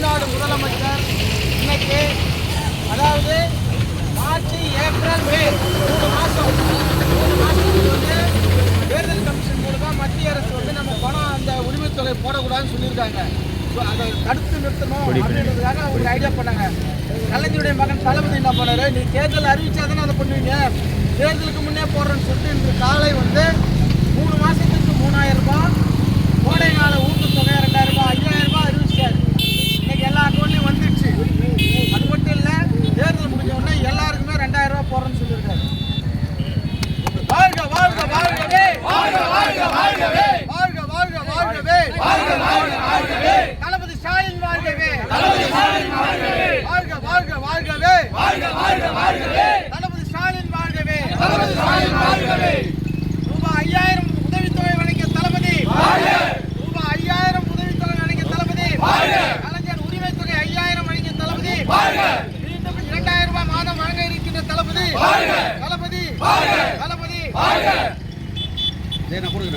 தமிழ்நாடு முதலமைச்சர் இன்னைக்கு அதாவது மார்ச், ஏப்ரல், மே 3 மாதத்துக்கு வந்து தேர்தல் கமிஷன் மூலமாக மத்திய அரசு வந்து நம்ம பணம் அந்த உரிமைத்தொகை போடக்கூடாதுன்னு சொல்லியிருக்காங்க. ஸோ அதை தடுத்து நிறுத்தணும் அப்படின்றதுக்காக அவங்க ஐடியா பண்ணாங்க. கலைஞருடைய மகன் தளபதி என்ன பண்ணாரு, நீ தேர்தல் அறிவிச்சாதானே அதை பண்ணுவீங்க, தேர்தலுக்கு முன்னே போடுறேன்னு சொல்லிட்டு இன்று காலை வந்து 3 மாதத்துக்கு 3000 ரூபாய், கோடை கால ஊக்கத்தொகை 2000 ரூபாய், 5000 ரூபாய் அறிவிச்சாரு. இன்னைக்கு எல்லா அக்கௌண்ட்லையும் வந்துடுச்சு. அது மட்டும் இல்லை, தேர்தல் முடிஞ்ச உடனே எல்லாருக்குமே 2000 ரூபாய் போடுறேன்னு சொல்லியிருக்காரு. வாழ்க வாழ்க வாழ்கவே, வாழ்க வாழ்க வாழ்கவே, வாழ்க வாழ்க வாழ்கவே, வாழ்க வாழ்க வாழ்கவே, தளபதி ஸ்டாலின் வாழ்கவே, தளபதி ஸ்டாலின் வாழ்கவே, வாழ்க வாழ்க வாழ்கவே, வாழ்க வாழ்க வாழ்கவே, தளபதி ஸ்டாலின் வாழ்கவே, தளபதி ஸ்டாலின் வாழ்கவே. ரூபாய் 5000 உதவித்தொகை வழங்கிய தளபதி வாழ்க, ரூபாய் 5000 உதவித்தொகை வழங்கிய தளபதி வாழ்க, கலைஞர் உரிமைத்தொகை 5000 வழங்கிய தளபதி வாழ்க, மீண்டும் 2000 ரூபாய் மாதம் வழங்க இருக்கின்ற தளபதி வாழ்க, தளபதி வாழ்க, தளபதி வாழ்க. கொடுங்க